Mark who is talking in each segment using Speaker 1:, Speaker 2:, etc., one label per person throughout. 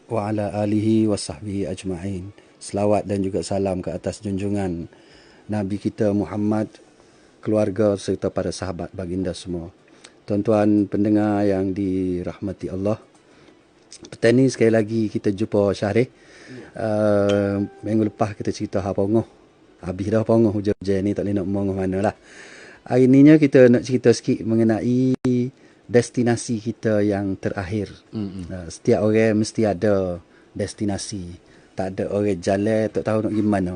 Speaker 1: wa ala alihi wa sahbihi ajma'in. Selawat dan juga salam ke atas junjungan Nabi kita Muhammad, keluarga serta para sahabat baginda semua. Tuan-tuan pendengar yang dirahmati Allah, petang ni sekali lagi kita jumpa Syahril. Minggu lepas kita cerita Pongoh. Habis dah Pongoh, hujan-hujan ni tak boleh nak mengoh mana lah. Hari ni kita nak cerita sikit mengenai destinasi kita yang terakhir. Setiap orang mesti ada destinasi. Tak ada orang jalan tak tahu nak pergi mana.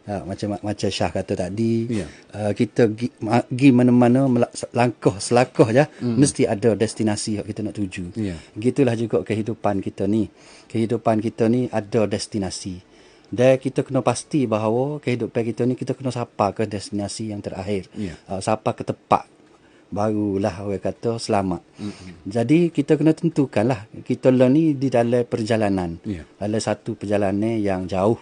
Speaker 1: Macam Syah kata tadi, kita pergi mana-mana selangkah je, mesti ada destinasi yang kita nak tuju. Gitulah juga kehidupan kita ni. Kehidupan kita ni ada destinasi. Dan kita kena pasti bahawa kehidupan kita ni kita kena sapa ke destinasi yang terakhir. Sapa ke tempat, barulah orang kata selamat. Jadi kita kena tentukanlah kita ni di dalam perjalanan. Dalam satu perjalanan yang jauh.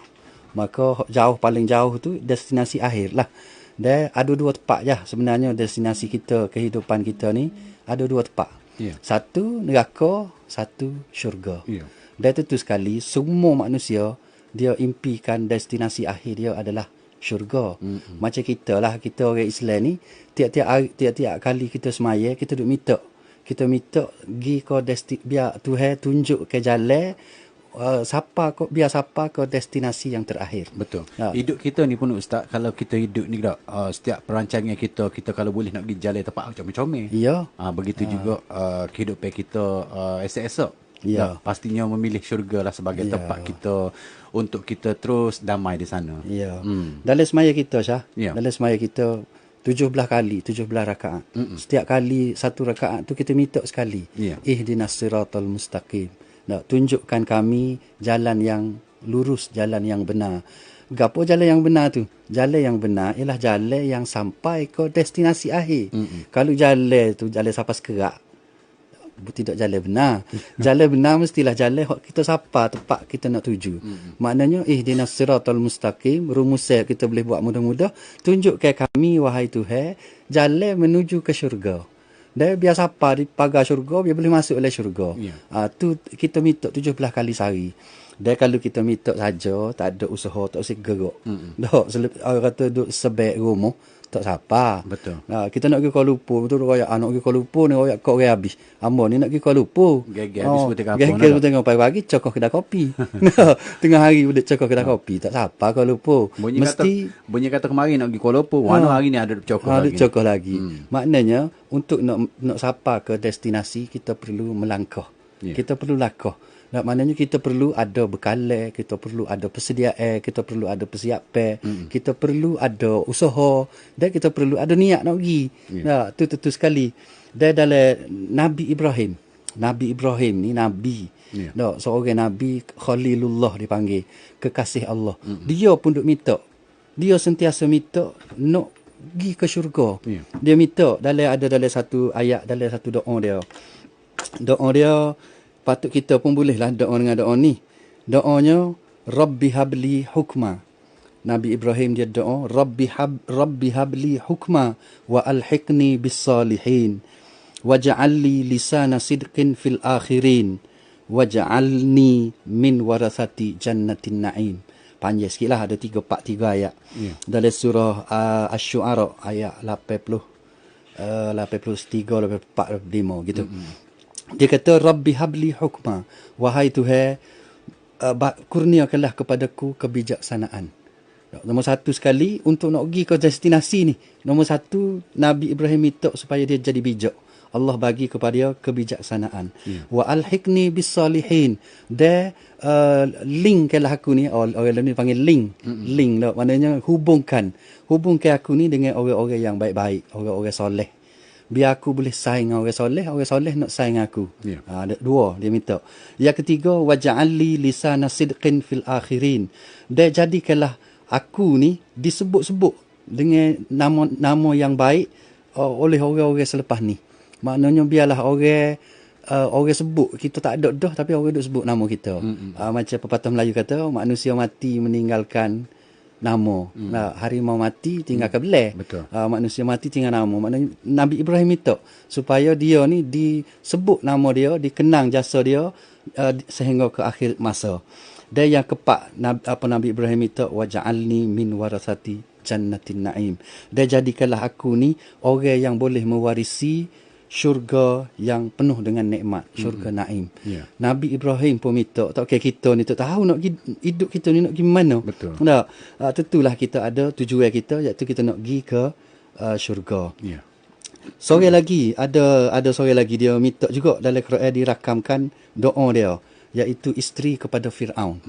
Speaker 1: Maka paling jauh tu destinasi akhir lah. Dan ada dua tempat je sebenarnya destinasi kita, kehidupan kita ni ada dua tempat. Satu neraka, satu syurga. Dan tentu sekali semua manusia dia impikan destinasi akhir dia adalah syurga. Macam kita lah, kita orang Islam ni tiap-tiap kali kita semaya kita duk minta. Kita minta pergi ke biar Tuhan tunjuk ke jalan biar siapa ke destinasi yang terakhir.
Speaker 2: Betul. Hidup kita ni pun Ustaz, kalau kita hidup ni setiap perancangan kita kalau boleh nak pergi jalan tempat comel-comel. Begitu juga kehidupan kita esok-esok. Pastinya memilih syurga lah sebagai tempat kita untuk kita terus damai di sana.
Speaker 1: Dalam semaya kita Syah, dalam semaya kita 17 rakaat. Setiap kali satu rakaat tu kita minta sekali. Ihdinas siratal mustaqim. Tunjukkan kami jalan yang lurus, jalan yang benar. Gapo jalan yang benar tu? Jalan yang benar ialah jalan yang sampai ke destinasi akhir. Kalau jalan tu jalan sampai sekerak, tidak jalan benar. Jalan benar mestilah jalan kita sapa tempat kita nak tuju. Maknanya ihdinas siratal mustaqim, rumusnya kita boleh buat mudah-mudah, tunjukkan kami wahai Tuhan jalan menuju ke syurga. Dan biar siapa di pagar syurga, biar boleh masuk oleh syurga. Tu kita minta 17 kali sehari. Dan kalau kita minta saja, tak ada usaha, tak usah gerak. Orang kata duduk sebab rumah, tak siapa.
Speaker 2: Betul.
Speaker 1: Kita nak pergi Kuala Lumpur, betul royak nak pergi Kuala Lumpur ni royak kau orang habis. Ambo ni nak pergi Kuala Lumpur.
Speaker 2: Geger habis putih kapur.
Speaker 1: Geger tengok pagi-pagi cokoh kedai kopi. Tengah hari udah cokoh kedai kopi, tak siapa Kuala Lumpur.
Speaker 2: Bunyi kata kemarin nak pergi Kuala Lumpur, mana hari ni ada cokoh lagi.
Speaker 1: Ada cokoh lagi. Maknanya untuk nak sapa ke destinasi kita perlu melangkah. Kita perlu langkah. Maknanya kita perlu ada bekalan, kita perlu ada persediaan, kita perlu ada persiapan, kita perlu ada usaha, dan kita perlu ada niat nak pergi. Itu tentu sekali. Dan dalam Nabi Ibrahim ni Nabi. Seorang Nabi Khalilullah dipanggil, kekasih Allah. Dia pun duk minta. Dia sentiasa minta nak pergi ke syurga. Dia minta dalam satu ayat, dalam satu doa dia. Doa dia patut kita pun bolehlah doa dengan doa ni. Doanya Rabbi habli hukma. Nabi Ibrahim dia doa Rabbi habli hukma wa alhiqni bis salihin waj'alni lisana sidqin fil akhirin waj'alni min warathati jannatin na'im. Panjang sikitlah, ada 3 ayat. Dalam surah Asy-Syu'ara ayat 83 84 85 gitu. Dia kata Rabbi habli hukma, wahai Tuhan kurniakanlah kepadaku kebijaksanaan. Nombor satu sekali untuk nak pergi ke destinasi ni, nombor satu Nabi Ibrahim minta supaya dia jadi bijak. Allah bagi kepada dia kebijaksanaan. Wa alhiqni bis salihin. Dia linkkanlah aku ni, orang ni panggil link. Link lah, maknanya hubungkan aku ni dengan orang-orang yang baik-baik, orang-orang soleh. Biar aku boleh saing dengan orang soleh nak saing aku. Ada dua dia minta. Yang ketiga, waj'alli lisana sidqin fil akhirin. Dan jadikanlah aku ni disebut-sebut dengan nama yang baik oleh orang-orang selepas ni. Maknanya biarlah orang sebut, kita tak ada dah tapi orang duk sebut nama kita. Macam pepatah Melayu kata, manusia mati meninggalkan nama. Harimau mati tinggal kebelai. Manusia mati tinggal nama. Maknanya Nabi Ibrahim minta supaya dia ni disebut nama dia, dikenang jasa dia sehingga ke akhir masa. Dan yang keempat, Nabi Ibrahim minta waj'alni min warasati jannatin na'im. Dan jadikanlah aku ni orang yang boleh mewarisi syurga yang penuh dengan nikmat, syurga naim. Nabi Ibrahim pun minta, tak kira kita ni tak tahu nak hidup kita ni nak pergi mana. Tentulah kita ada tujuan kita, iaitu kita nak pergi ke syurga. Seorang lagi, ada seorang lagi dia minta juga dalam Quran dirakamkan doa dia, iaitu isteri kepada Fir'aun.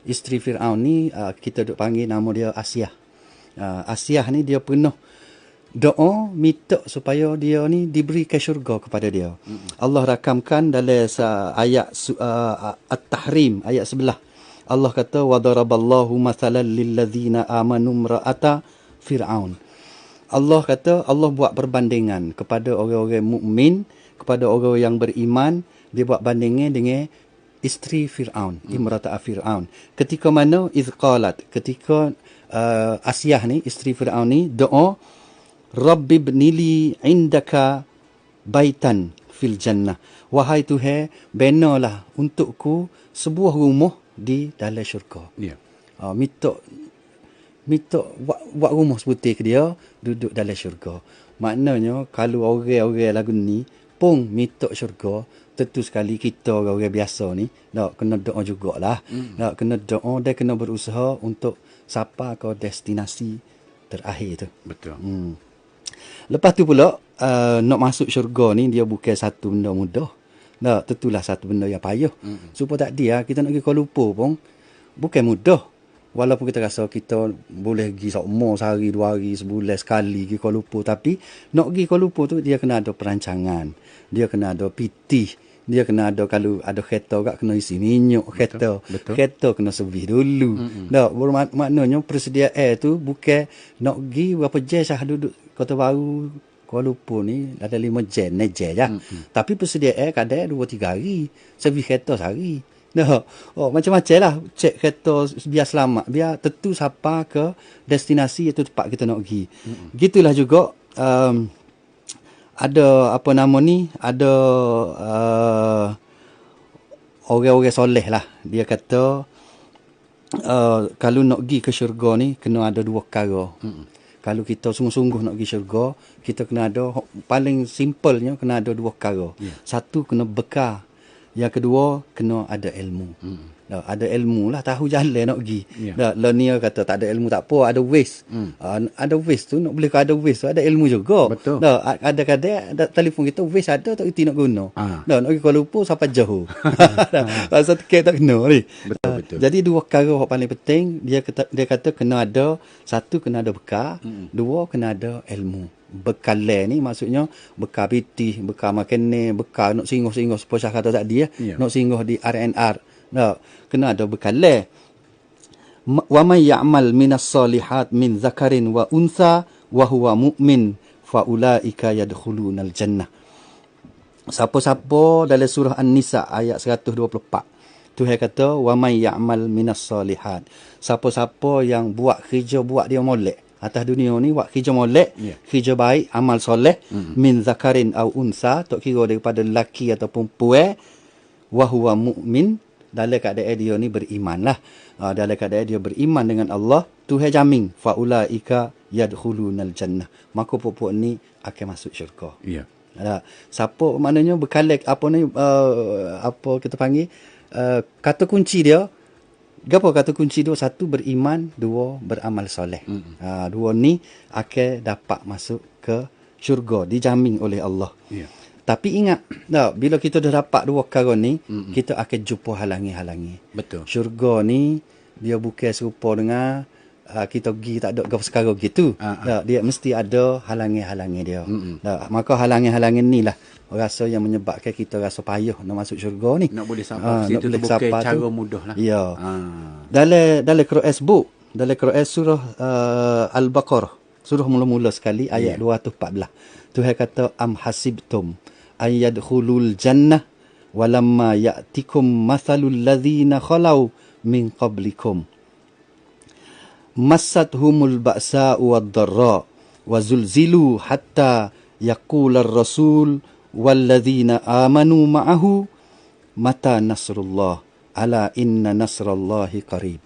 Speaker 1: Isteri Fir'aun ni kita duk panggil nama dia Asiyah. Asiyah ni dia penuh doa minta supaya dia ni diberikan syurga kepada dia. Allah rakamkan dalam ayat At-Tahrim ayat 11. Allah kata wa daraballahu mathalan lil ladzina amanu imra'ata fir'aun. Allah kata Allah buat perbandingan kepada orang-orang mukmin, kepada orang yang beriman, dia buat bandingan dengan isteri Fir'aun, imra'ata Fir'aun. Ketika mana izqalat, ketika Asiyah ni isteri Fir'aun ni doa Rabbi ibnili indaka baitan fil jannah. Wahai Tuhan, benalah untukku sebuah rumah di dalam syurga. Minta buat rumah sebutir ke dia, duduk dalam syurga. Maknanya kalau orang-orang lagu ni pun minta syurga, tentu sekali kita orang biasa ni nak kena doa jugalah. Nak kena doa dan kena berusaha untuk sampai ke destinasi terakhir tu.
Speaker 2: Betul.
Speaker 1: Lepas tu pula nak masuk syurga ni dia bukan satu benda mudah. Tentulah satu benda yang payah. Supaya tak dia kita nak pergi Kuala Lumpur pun bukan mudah. Walaupun kita rasa kita boleh pergi semua sehari, 2 hari, sebulan sekali pergi Kuala Lumpur, tapi nak pergi Kuala Lumpur tu dia kena ada perancangan. Dia kena ada pitih. Dia kena ada, kalau ada kereta kat kena isi minyak kereta. Kereta kena servis dulu. Maknanya persediaan tu bukan nak pergi berapa jam sah duduk Kota Baru Kuala Lumpur ni ada 5 jam, 6 jam je. Tapi persediaan kadang 2-3 hari. Servis kereta sehari. Macam-macam lah. Cek kereta biar selamat. Biar tentu sampai ke destinasi iaitu tempat kita nak pergi. Gitulah juga ada apa nama ni, ada orang-orang soleh lah. Dia kata kalau nak pergi ke syurga ni kena ada 2 perkara. Kalau kita sungguh-sungguh nak pergi syurga, kita kena ada, paling simpelnya kena ada 2 perkara. Satu kena bekal, yang kedua kena ada ilmu. Ada ilmu lah, tahu jalan nak pergi. Ni kata tak ada ilmu tak apa, ada waste. Ada waste tu, nak boleh ada waste tu, ada ilmu juga.
Speaker 2: Betul.
Speaker 1: Ada kadang ada telefon kita waste ada tak kerti nak guna. Nak pergi Kuala Lumpur sampai jauh. Pasal tiket tak kena ni. Betul. Jadi 2 perkara yang paling penting, dia kata kena ada, satu kena ada bekal, 2 kena ada ilmu. Bekal ni maksudnya bekal pitih, bekal makanan, bekal nak singgah-singgah seperti saya kata tadi nak singgah di R&R. Kena ada bekal. Wa may ya'mal minas salihat min zakarin wa untha wa huwa mu'min fa ulaika yadkhulunal jannah. Siapa-siapa dalam surah An-Nisa ayat 124. Tuhan kata wa may ya'mal minas salihat. Siapa-siapa yang buat kerja, buat dia molek atas dunia ni, buat kerja molek, kerja baik, amal soleh, min zakarin au unsa, tak kira daripada lelaki ataupun perempuan, wa huwa mu'min, dalam keadaan dia ni beriman lah. Dalam keadaan dia beriman dengan Allah, Tuhan jamin faulaika yadkhulunal jannah, maka puak ni akan masuk syurga. Siapa maknanya berkalek apa ni, apa kita panggil kata kunci dia. Apa kata kunci dia? Satu beriman, 2 beramal soleh. 2 ni akan dapat masuk ke syurga, dijamin oleh Allah. Tapi ingat, bila kita dah dapat 2 perkara ni, kita akan jumpa halangi-halangi.
Speaker 2: Betul.
Speaker 1: Syurga ni dia bukan serupa dengan kita pergi tak ada apa sekarang gitu. Dia mesti ada halangi-halangi dia. Maka halangi-halangi ni lah rasa yang menyebabkan kita rasa payah nak masuk syurga ni.
Speaker 2: Nak boleh sampai situ tu bukan cara mudah lah.
Speaker 1: Ya. Dalam Quran sebut, dalam Quran surah Al-Baqarah, surah mula-mula sekali ayat 214. Tuhan kata am hasibtum ayyadkhulul jannah walamma ya'tikum mathalul ladzina khalau min qablikum. massathumul ba'sa wad-dharra wa zulzilu hatta yaqula ar-rasul walladzina amanu ma'ahu mata nasrullah ala inna nasrallahi qarib.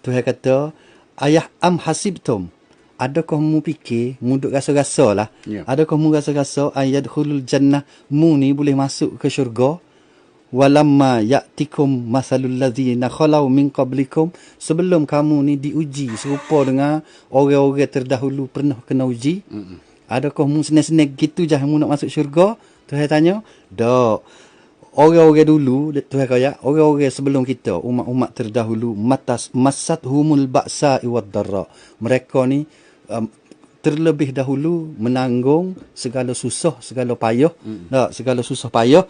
Speaker 1: Tuhan kata, ayah am hasibtum, adakah mu fikir, mu duk rasa-rasa lah, adakah mu rasa-rasa ayadkhulul jannah, mu ni boleh masuk ke syurga, walamma ya'tikum masalul ladzina khalau min qablikum, sebelum kamu ni diuji serupa dengan orang-orang terdahulu pernah kena uji. Adakah mu senang-senang gitu je mu nak masuk syurga? Tuhan tanya, dak. Orang-orang dulu, Tuhan kata, orang-orang sebelum kita, umat-umat terdahulu, massathumul ba'sa wad-dharra, mereka ni terlebih dahulu menanggung segala susah, segala payah, segala susah payah,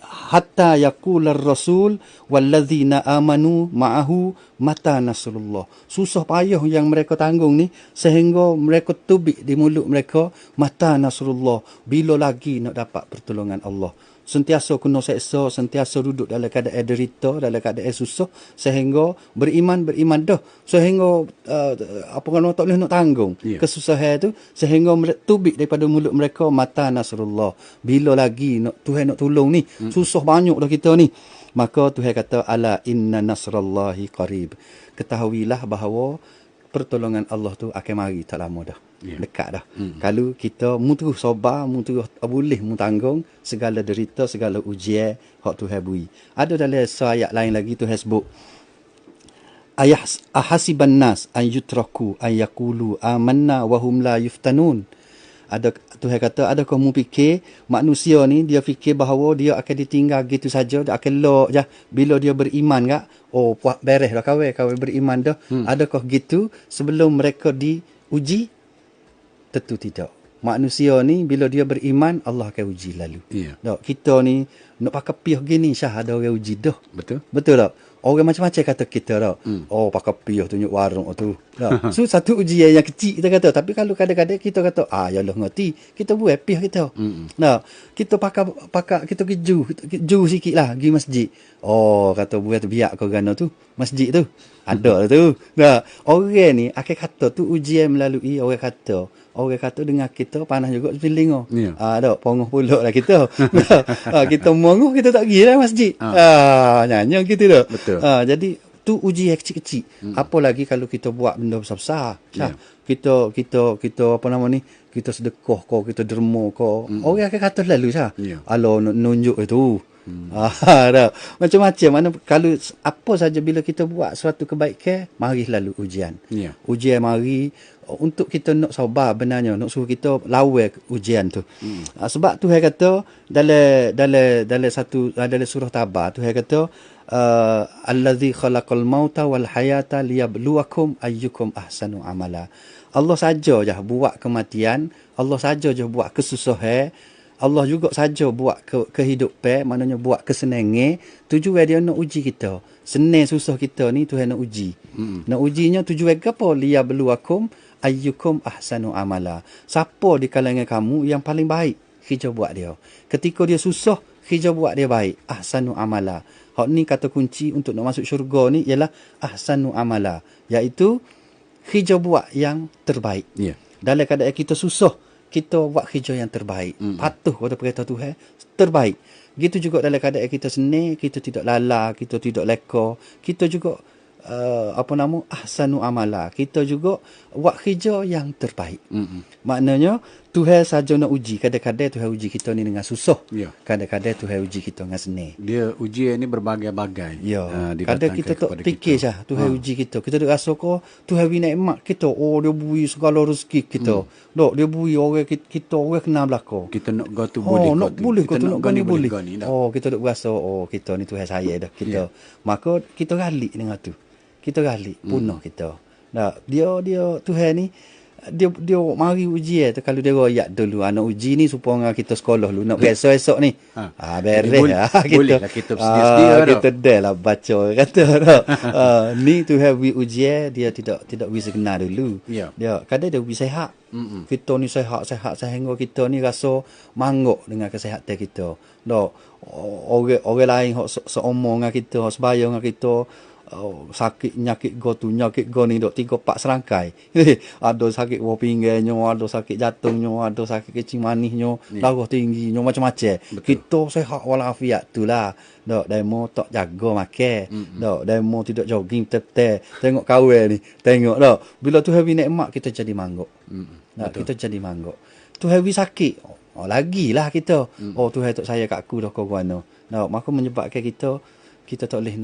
Speaker 1: hatta yaqular rasul walladzina amanu ma'ahu mata nasrullah. Susah payah yang mereka tanggung ni sehingga mereka tubik di mulut mereka, mata nasrullah, bila lagi nak dapat pertolongan Allah. Sentiasa kena seksa, sentiasa duduk dalam keadaan derita, dalam keadaan susah, sehingga beriman dah, sehingga apa kan tak boleh nak tanggung kesusahan tu, sehingga tubik daripada mulut mereka, mata nasrullah, bila lagi Tuhan nak tolong ni, susah banyak dah kita ni. Maka Tuhan kata, ala inna nasrallahi qarib, ketahuilah bahawa pertolongan Allah tu akan mari tak lama dah. Dekat dah. Kalau kita mu terus sabar, mu terus boleh mu tanggung segala derita, segala ujian hak Tuhan beri. Ada dalam ayat lain lagi Tuhan sebut, ahasiban nas an yutraku ay yaqulu amanna wa hum la yuftanun. Ada Tuhan kata, adakah mu fikir manusia ni dia fikir bahawa dia akan ditinggal gitu saja, dia akan lok je bila dia beriman kak? Oh, puak beres dah kawin beriman dah. Adakah gitu sebelum mereka diuji? Tentu tidak. Manusia ni bila dia beriman, Allah akan uji lalu. Kita ni nak pakai piyah gini, Syah, ada orang uji dah. Betul tak? Orang macam-macam kata kita dah. Oh, pakai piyah tunjuk warung tu. So, satu ujian yang kecil kita kata. Tapi kalau kadang-kadang kita kata, yalah ngerti, kita buat piyah kita. Kita pakai kita pergi ju sikit lah, pergi masjid. Oh, kata buat biak kau gana tu, masjid tu. Ada tu. Orang ni akan kata tu ujian melalui orang kata dengar kita panas juga seperti lingo. Tak pongoh pulak lah kita. Kita mongoh, kita tak pergi lah masjid. Nyanyi gitu dah. Jadi tu ujian kecil-kecil. Apalagi kalau kita buat benda besar-besar. Kita apa nama ni, kita sedekah kau, kita derma kau, orang akan kata lalu Syah. Alah nunjuk itu. Macam-macam. Mana kalau apa saja bila kita buat suatu kebaikan, mari lalu ujian. Ujian mari untuk kita nak sabar benarnya, nak suruh kita lawan ujian tu. Sebab Tuhan kata dalam surah Tabar, Tuhan kata allazi khalaqal mauta wal hayata liyabluwakum ayyukum ahsanu amala. Allah saja je buat kematian, Allah saja je buat kesusahan, Allah juga saja buat kehidupan, maknanya buat kesenangan. Tujuan dia nak uji kita. Senang susah kita ni Tuhan nak uji. Nak ujinya tujuan apa? Liyabluwakum ayyukum ahsanu amala. Siapa di kalangan kamu yang paling baik kerja buat dia. Ketika dia susah, kerja buat dia baik. Ahsanu amala. Hak ni kata kunci untuk nak masuk syurga ni ialah ahsanu amala, iaitu kerja buat yang terbaik. Dalam keadaan kita susah, kita buat kerja yang terbaik. Patuh pada perintah Tuhan, terbaik. Gitu juga dalam keadaan kita senang, kita tidak lala, kita tidak leka, kita juga ahsanu amala, kita juga buat kerja yang terbaik. Maknanya Tuhan saja nak uji. Kadang-kadang Tuhan uji kita ni dengan susah. Kadang-kadang Tuhan uji kita dengan senang.
Speaker 2: Dia ujian ni berbagai-bagai.
Speaker 1: Kadang kita tak fikir Syah, Tuhan uji kita. Kita dah rasa kau Tuhan beri nikmat kita. Oh, dia beri segala rezeki kita. Dia beri orang kita, orang kenal belakang.
Speaker 2: Kita nak go tu boleh.
Speaker 1: Nak boleh kau tu, nak gani boleh. Kita dah rasa kita ni Tuhan saya dah kita. Maka kita galik dengan tu. Kita galik punah kita. Dia Tuhan ni dia mari ujian tu. Kalau dia royak dulu anak uji ni supaya kita sekolah dulu nak biasa esok ni. Beres
Speaker 2: boleh lah kita sedia-sedia
Speaker 1: kita dah lah baca kata ni Tuhan beri ujian, dia tidak beri segenar dulu. Dia kadang dia beri sihat. Kita ni sihat sehingga kita ni rasa mangok dengan kesihatan kita. Orang lain hak seumur dengan kita, hak sebaya dengan kita, sakit nyakit go ni dok 3-4 serangkai. Ada sakit bawah pinggangnya, ada sakit jantungnya, ada sakit kecing manisnya, darah tingginya, macam-macam. Kita sehat walafiat tu lah. Dok demo tak jaga makan. Dok demo tidak jogging betul-betul. Tengok kawan ni, tengok dok. Bila tu hari nikmat kita jadi mangguk. Kita jadi mangguk. Tu hari sakit, lagilah kita. Tu hari tak saya kat aku dah kau guano. Maka menyebabkan kita tak boleh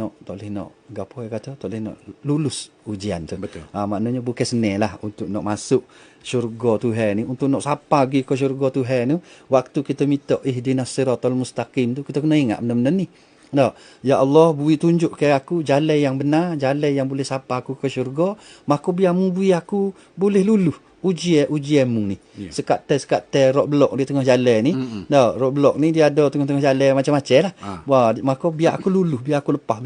Speaker 1: nak gapo kata tak boleh nak lulus ujian tu.
Speaker 2: Betul.
Speaker 1: Maknanya bukan senang lah untuk nak masuk syurga Tuhan ni, untuk nak sapa pergi ke syurga Tuhan ni, waktu kita minta ihdinas siratal mustaqim tu kita kena ingat benda-benda ni. Ya Allah, beri tunjuk ke aku jalan yang benar, jalan yang boleh sapa aku ke syurga, maka biarmu beri aku boleh lulus ujianmu ni. Sekat rock block di tengah jalan ni. Rock block ni dia ada tengah-tengah jalan macam-macam lah. Maka biar aku lulus, biar aku lepas.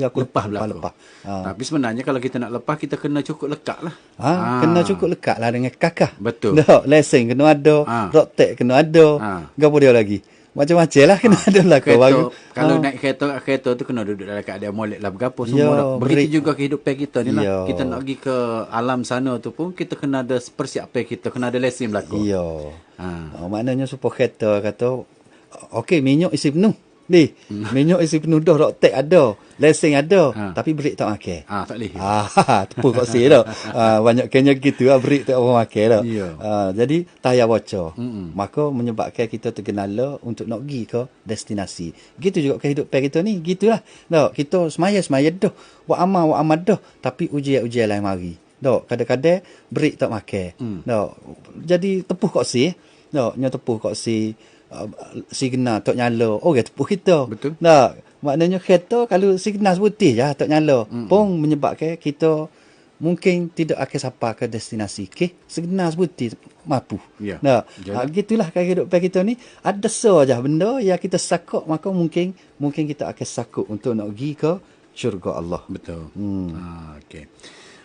Speaker 2: Tapi sebenarnya kalau kita nak lepas, kita kena cukup lekat lah.
Speaker 1: Kena cukup lekat lah dengan kakak.
Speaker 2: Betul.
Speaker 1: Lesen kena ada, rock tag kena ada. Gapo dia lagi? Macam-macam lah kena ada lah kau.
Speaker 2: Kalau naik kereta tu kena duduk dalam keadaan molek lah bergapo semua. Begitu juga kehidupan kita ni lah. Kita nak pergi ke alam sana tu pun kita kena ada persiapan, kita kena ada lesen berlaku. Maknanya supaya kereta kata okey, minyak isi penuh. Minyak isi penuh dah, rock tag ada, lesen ada, tapi break tak makan. Tak boleh.
Speaker 1: Tepu kat sini dah. Banyak kena gitu lah, break tak apa makan dah. Jadi tayar bocor. Maka menyebabkan kita terkenala untuk nak pergi ke destinasi. Gitu juga kehidupan kita ni, gitulah. Kita semaya dah, buat amal dah, tapi ujian lain mari. Kadang-kadang break tak makan. Jadi tepuh kat sini. Tepuh kat sini. Signal tak nyala, tepuh kita.
Speaker 2: Betul.
Speaker 1: Maknanya kereta kalau signal putih je tak nyala, pun menyebabkan kita mungkin tidak akan sampai ke destinasi. Signal putih mampu. Gitulah kehidupan kita ni. Ada saja benda yang kita sakut, maka mungkin kita akan sakut untuk nak pergi ke syurga Allah.
Speaker 2: Betul. Okey.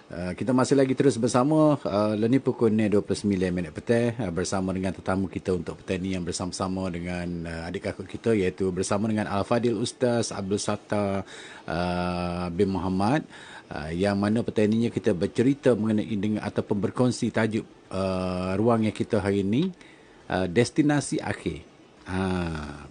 Speaker 2: Kita masih lagi terus bersama Leni pukul 29 petang bersama dengan tetamu kita untuk petang ni yang bersama-sama dengan adik kakak kita, iaitu bersama dengan Al-Fadil Ustaz Abdul Sattar bin Muhammad, yang mana petang ni kita bercerita mengenai dengan ataupun berkongsi tajuk ruang yang kita hari ini, destinasi akhir.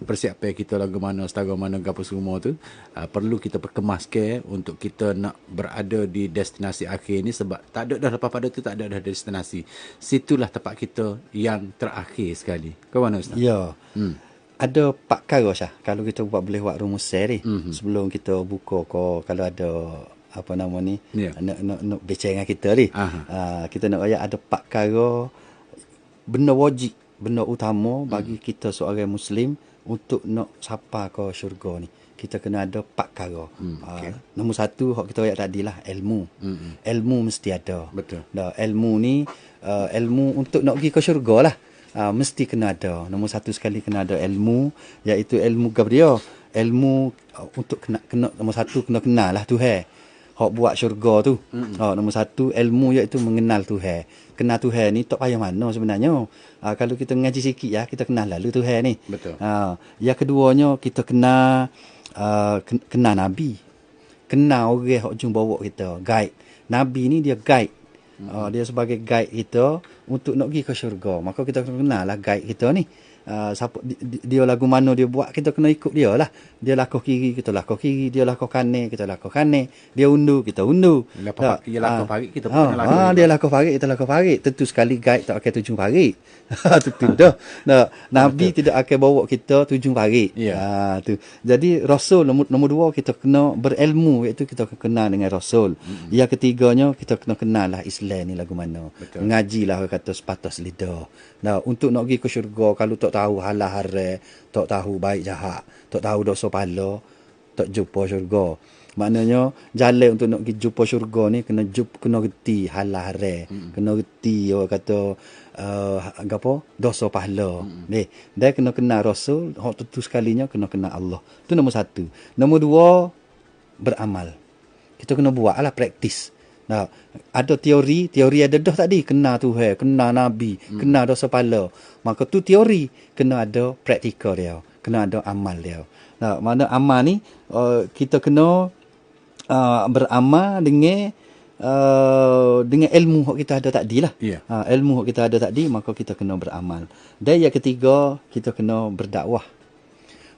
Speaker 2: Persiapan kita lagu mana, setara mana, apa semua tu perlu kita perkemaskan untuk kita nak berada di destinasi akhir ni. Sebab tak ada dah lepas pada tu, tak ada dah destinasi. Situlah tempat kita yang terakhir sekali. Kau mana Ustaz?
Speaker 1: Ya. Ada 4 perkara Syah, kalau kita boleh buat rumusan ni. Sebelum kita buka kalau ada apa nama ni, nak bincang dengan kita ni. Kita nak ayat ada 4 perkara benda wajib, benda utama bagi kita seorang Muslim untuk nak sapa ke syurga ni. Kita kena ada 4 perkara. Nombor 1, hak kita ayat tadi lah, ilmu. Ilmu mesti ada.
Speaker 2: Betul.
Speaker 1: Ilmu ni, ilmu untuk nak pergi ke syurga lah. Mesti kena ada. Nombor 1 sekali kena ada ilmu, iaitu ilmu Gabriel. Ilmu untuk kena nombor 1 kena kenal lah Tuhan. Hak buat syurga tu. Nombor 1 ilmu iaitu mengenal Tuhan. Kenal Tuhan ni tak payah mana sebenarnya. Kalau kita ngaji sikit ya, kita kenal lalu Tuhan ni.
Speaker 2: Betul.
Speaker 1: Yang keduanya kita kenal Nabi. Kenal orang hak jumpa bawa kita, guide. Nabi ni dia guide. Dia sebagai guide kita untuk nak pergi ke syurga. Maka kita kena kenal lah guide kita ni. Siapa dia lagu mana dia buat, kita kena ikut dia lah. Dia lakuh kiri, kita lakuh kiri. Dia lakuh kanan, kita lakuh kanan. Dia undur, kita undur.
Speaker 2: Dia lakuh parit, kita pun kena lakuh.
Speaker 1: Dia lakuh parit, kita lakuh parit. Tentu sekali guide tak akan tujuh parit. Tentu dah. Nabi tidak akan bawa kita tujuh parit. Tu. Jadi Rasul nombor 2 kita kena berilmu, iaitu kita kena dengan Rasul. Yang ketiganya kita kena kenal lah Islam ni lagu mana. Ngajilah kata sepatas lidah. Untuk nak pergi ke syurga, kalau tak tahu halal haram, tak tahu baik jahat, tak tahu dosa pahala, tak jumpa syurga. Maknanya jalan untuk nak pergi jumpa syurga ni kena reti halal haram, kena reti orang kata dosa pahala. Dia kena kenal Rasul, hak tentu sekalinya kena kenal Allah. Tu nombor 1. Nombor 2, beramal. Kita kena buatlah praktis. Ada teori ada dah tadi, kenal Tuhan, kenal Nabi, kenal dosa pahala. Maka tu teori, kena ada praktikal dia, kena ada amal dia. Mana amal ni kita kena beramal dengan ilmu yang kita ada tadi lah. Ilmu yang kita ada tadi, maka kita kena beramal. Dan yang ketiga, kita kena berdakwah.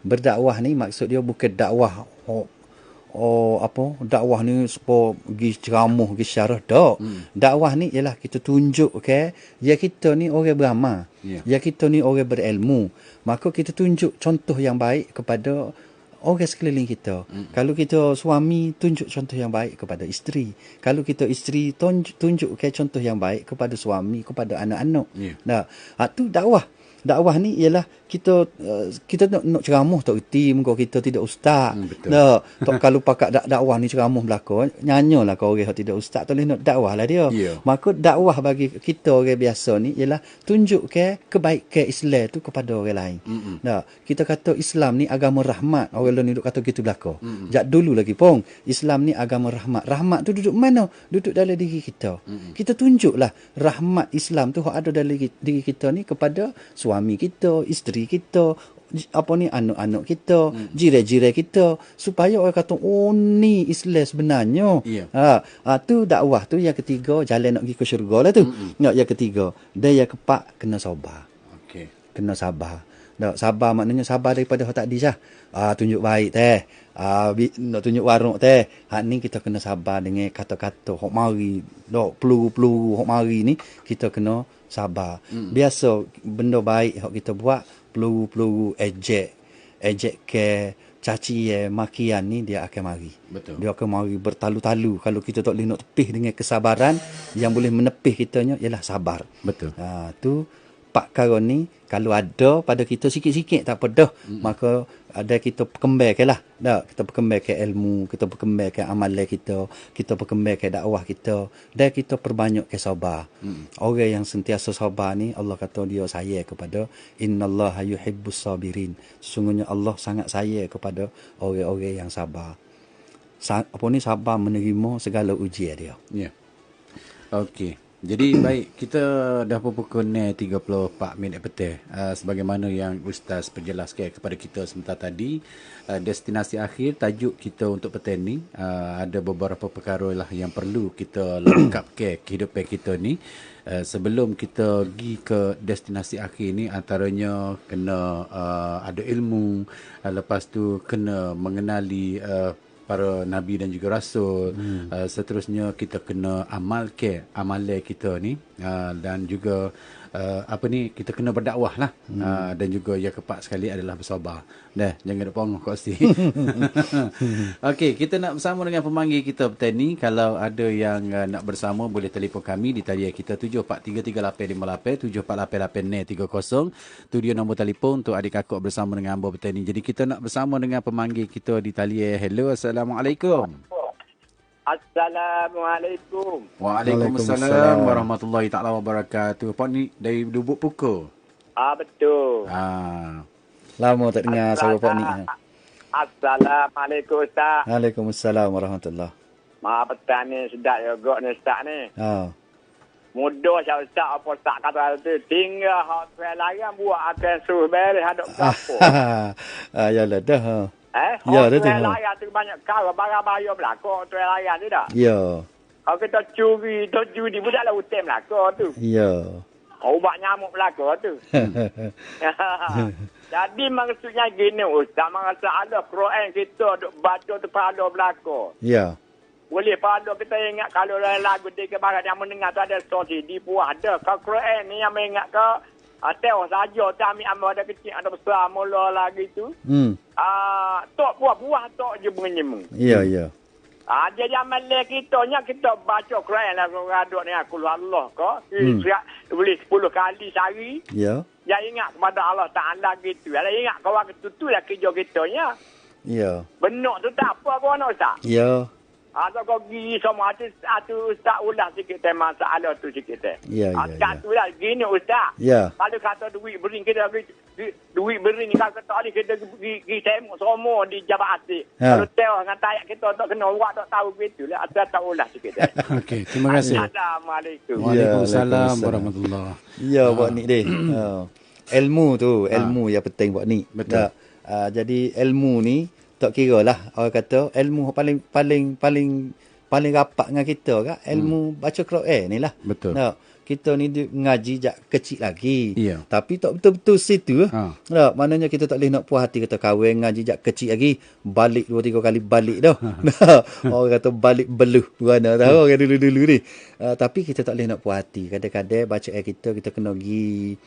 Speaker 1: Berdakwah ni maksud dia bukan dakwah dakwah ni supaya pergi ceramah, pergi syarah, tak. Dakwah ni ialah kita tunjuk ya kita ni orang beramal. Ya kita ni orang berilmu. Maka kita tunjuk contoh yang baik kepada orang sekeliling kita. Kalau kita suami, tunjuk contoh yang baik kepada isteri. Kalau kita isteri, tunjuk contoh yang baik kepada suami, kepada anak-anak. Nah, tu dakwah. Dakwah ni ialah kita nak ceramah tak reti, muka kita tidak ustaz. Nah, kalau pakat dakwah ni ceramah belaka, nyanyolah kau orang tidak ustaz, tak boleh nak dakwah lah dia. Maka dakwah bagi kita orang biasa ni ialah tunjuk kebaikan Islam tu kepada orang lain. Nah, kita kata Islam ni agama rahmat. Orang lain duduk kata gitu belaka. Jak dulu lagi pun Islam ni agama rahmat. Rahmat tu duduk mana? Duduk dalam diri kita. Kita tunjuklah rahmat Islam tu ada dalam diri kita ni kepada suami kita, isteri kita, anak-anak kita, jiran-jiran kita, supaya orang kata, oh ni Islam sebenarnya. Tu dakwah tu yang ketiga, jalan nak pergi ke syurga lah tu. Yang ketiga. Dan yang keempat, kena sabar. Kena sabar. Sabar maknanya sabar daripada hak tadi sah. Tunjuk baik teh. Nak tunjuk warung teh. Hak ni kita kena sabar dengan kata-kata hak mari, peluru-peluru hak mari ni kita kena sabar. Biasa benda baik hak kita buat, peluru-peluru ejek ke caci makian ni dia akan mari. Dia akan mari bertalu-talu. Kalau kita tak boleh nak tepih dengan kesabaran, yang boleh menepih kitanya ialah sabar. Tu pak perkara ni kalau ada pada kita sikit-sikit tak apa dah, maka ada kita perkembangkan lah. Kita perkembangkan ilmu, kita perkembangkan amalan kita perkembangkan dakwah kita, dan kita perbanyakkan sabar. Orang yang sentiasa sabar ni Allah kata dia sayang kepada innallaha yuhibbus sabirin. Sesungguhnya Allah sangat sayang kepada orang-orang yang sabar. Sabar menerima segala ujian dia.
Speaker 2: Okey. Jadi baik, kita dah pukul 34 minit petang. Sebagaimana yang Ustaz perjelaskan kepada kita sebentar tadi, destinasi akhir tajuk kita untuk petang ni, ada beberapa perkara lah yang perlu kita lengkapkan kehidupan kita ni. Sebelum kita pergi ke destinasi akhir ni, antaranya kena ada ilmu, lepas tu kena mengenali para nabi dan juga rasul. Seterusnya kita kena amalkan amalan kita ni, dan juga kita kena berdakwah lah. Dan juga yang keempat sekali adalah bersabar. Dah, jangan duk pongok kat sini. Okey, kita nak bersama dengan pemanggil kita petang ni. Kalau ada yang nak bersama, boleh telefon kami di talian kita 743388 748830. Tu dia nombor telefon untuk adik kakak bersama dengan hamba petang ni. Jadi kita nak bersama dengan pemanggil kita di talian. Hello, Assalamualaikum.
Speaker 3: Assalamualaikum.
Speaker 2: Waalaikumsalam warahmatullahi taala wabarakatuh. Pak ni dari Lubuk Puka.
Speaker 3: Betul.
Speaker 1: Lama tak dengar suara Pak ni.
Speaker 3: Assalamualaikum Ustaz.
Speaker 1: Waalaikumsalam warahmatullahi.
Speaker 3: Petang ni sedap juga ni Ustaz ni. Mudah saya Ustaz apa Ustaz kata tu. Tinggal hak tuan layan buat akan suruh beres hadap kapur.
Speaker 1: Yalah dah.
Speaker 3: Ya, tuan layan tu banyak kau barang-barang belakang tuan layan ni dah.
Speaker 1: Ya.
Speaker 3: Kalau kita curi budak lah hutan belakang tu.
Speaker 1: Ya.
Speaker 3: Ubat nyamuk belakang tu. Jadi maksudnya gini Ustaz, masalah Quran kita duk baca tu pada belakang.
Speaker 1: Ya.
Speaker 3: Boleh pada kita ingat kalau lagu tiga barat yang mendengar tu ada CD puas ada. Kalau Quran ni yang mengingat ke tahu saja tak ambil amal ada kecil ada besar mula lagi tu. Tok buah tok je menyemu.
Speaker 1: Ya, ya.
Speaker 3: Jadi amalan kita baca Quran lah raduk ni aku Allah ke. Boleh 10 kali sehari.
Speaker 1: Ya.
Speaker 3: Ya ingat kepada Allah Ta'ala gitu. Ya ingat kau tu lah kerja kita nya.
Speaker 1: Ya.
Speaker 3: Benar tu tak apa kau nak Ustaz.
Speaker 1: Ya.
Speaker 3: Atau kau pergi semua tu Ustaz ulah sikit masalah tu sikit.
Speaker 1: Ya, ya.
Speaker 3: Tak tu lah gini Ustaz.
Speaker 1: Ya.
Speaker 3: Kalau kata duit bering kita duit bering kalau kata ali kita pergi tengok semua di Jabal Asik. Kalau tahu dengan tayak kita tak kena awak tak tahu gitu lah. Asal tak ulah sikit.
Speaker 2: Okey, terima kasih.
Speaker 3: Assalamualaikum.
Speaker 2: Waalaikumsalam warahmatullahi.
Speaker 1: Ya, buat ni deh. Ilmu tu, ilmu yang penting buat ni.
Speaker 2: Betul.
Speaker 1: Jadi ilmu ni tak kira lah orang kata ilmu paling rapat dengan kita kan ilmu baca Quran ni lah.
Speaker 2: Betul.
Speaker 1: Kita ni ngaji jak kecil lagi.
Speaker 2: Ya.
Speaker 1: Tapi tak betul-betul situ. Maknanya kita tak boleh nak puas hati kata kahwin ngaji jak kecil lagi. Balik 2-3 kali balik dah. Orang kata balik beluh. Mana tahu orang dulu-dulu ni. Tapi kita tak boleh nak puas hati. Kadang-kadang baca kita kena pergi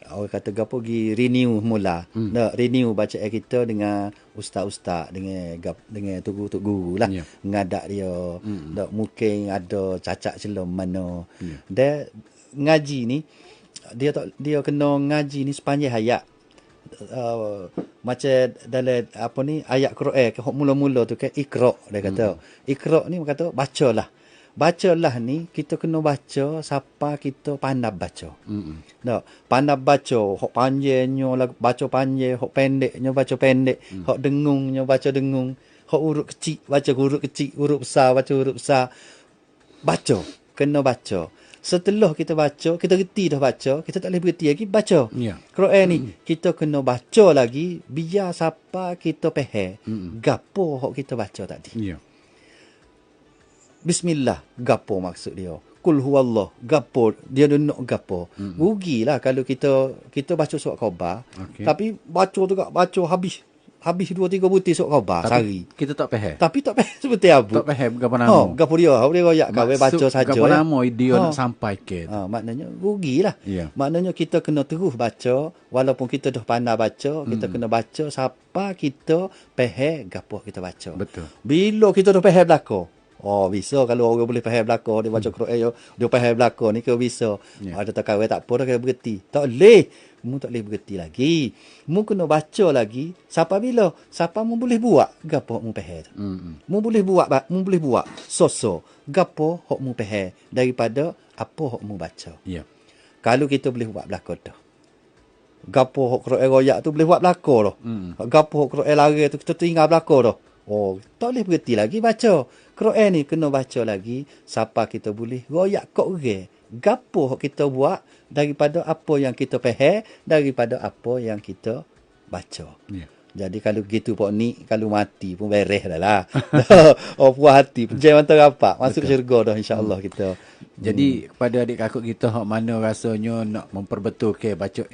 Speaker 1: orang kata gapo pergi renew mula. Nak renew bacaan kita dengan ustaz-ustaz dengan tok guru lah. Ngadak dia. Dak mungkin ada cacat celah mana. Dia ngaji ni dia kena ngaji ni sepanjang hayat. Macam dalam apa ni ayat Quran ke mula-mula tu kan Iqra dia kata. Iqra ni kata bacalah. Bacalah ni kita kena baca siapa kita pandai baca. Pandai baca hok panjangnya baca panjang, hok pendeknya baca pendek, hok dengungnya baca dengung, hok huruf kecil baca huruf kecil, huruf besar baca huruf besar. Baca, kena baca. Setelah kita baca, kita reti dah baca, kita tak boleh berhenti lagi baca. Quran ni kita kena baca lagi biar siapa kita faham gapo hok kita baca tadi. Bismillah, gapo maksud dia? Kul huwallah, gapo? Dia nak gapo? Rugilah kalau kita baca surat khabar, tapi baca habis 2-3 butir surat khabar sehari.
Speaker 2: Kita tak faham.
Speaker 1: Tapi tak faham seperti apa.
Speaker 2: Tak faham gapo nama.
Speaker 1: Gapo dia? Dia royak kau baca saja.
Speaker 2: Gapo nama dia nak sampaikan.
Speaker 1: Maknanya rugilah. Maknanya kita kena terus baca walaupun kita dah pandai baca, kita kena baca siapa kita faham gapo kita baca.
Speaker 2: Betul.
Speaker 1: Bila kita dah faham belaka, bisa kalau orang boleh faham belaka dia baca Quran dia faham belaka ni ke bisa. Ada tak kawin tak apa dah kena berhenti. Tak boleh. Mu tak boleh berhenti lagi. Mu kena baca lagi. Siapa bila? Siapa mu boleh buat gapo mu faham. Mu boleh buat so gapo hok mu faham daripada apa hok mu baca. Kalau kita boleh buat belaka dah. Gapo hok Quran royak tu boleh buat belaka dah. Gapo hok Quran lari tu kita tinggal belaka dah. Tak boleh berhenti lagi baca. Quran ni kena baca lagi. Siapa kita boleh royak kok orang. Gapo kita buat daripada apa yang kita faham, daripada apa yang kita baca. Jadi kalau gitu Pak ni, kalau mati pun beres dah lah. Puas hati. Jangan terapak. Masuk syurga dah insya-Allah kita.
Speaker 2: Jadi kepada adik kakak kita hak mana rasanya nak memperbetulkan baca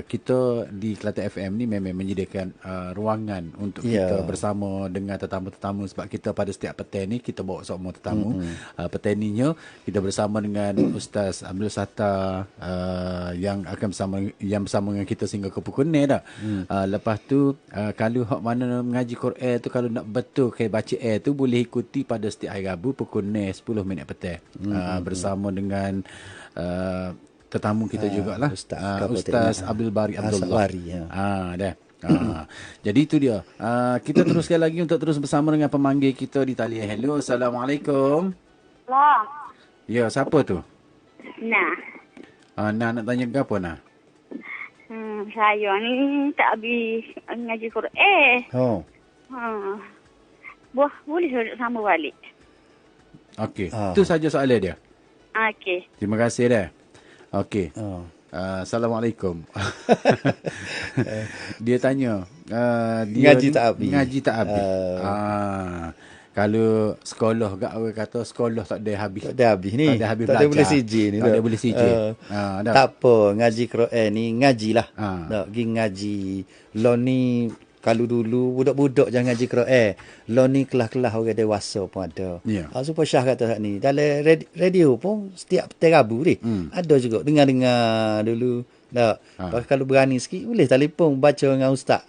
Speaker 2: kita di Kelantan FM ni memang menyediakan ruangan untuk kita bersama dengan tetamu-tetamu sebab kita pada setiap petang ni kita bawa semua tetamu. Petaninya kita bersama dengan Ustaz Abdul Sattar yang akan bersama dengan kita sehingga ke pukul 6 dah. Lepas tu kalau hak mana mengaji Quran tu kalau nak betul ke baca tu boleh ikuti pada setiap hari Rabu pukul 10 minit petang. Bersama dengan tetamu kita jugalah Ustaz Abdul Bari Abdullah. Dah. Jadi itu dia. Kita teruskan lagi untuk terus bersama dengan pemanggil kita di talian. Hello, Assalamualaikum. Ya, siapa tu? Nak tanya ke apa nak?
Speaker 4: Saya ni tak habis ngaji Quran. Boleh sama balik.
Speaker 2: Okey. Itu saja soalan dia.
Speaker 4: Okey.
Speaker 2: Terima kasih dah. Okey. Assalamualaikum. Dia tanya, dia
Speaker 1: ngaji tak habis.
Speaker 2: Kalau sekolah gak orang kata sekolah tak ada habis.
Speaker 1: Tak ada habis ni.
Speaker 2: Tak ada habis
Speaker 1: tak
Speaker 2: belajar.
Speaker 1: Ada boleh siji ni.
Speaker 2: Tak ada boleh siji.
Speaker 1: Tak apa, ngaji Quran ni ngajilah. Tak pergi ngaji. Lo ni kalau dulu budak-budak jangan ngaji Quran. Lo ni kelas-kelas orang dewasa pun ada. Supaya Syah kata ni. Dalam radio pun setiap Rabu ni ada juga dengar-dengar dulu. Kalau berani sikit boleh telefon baca dengan ustaz.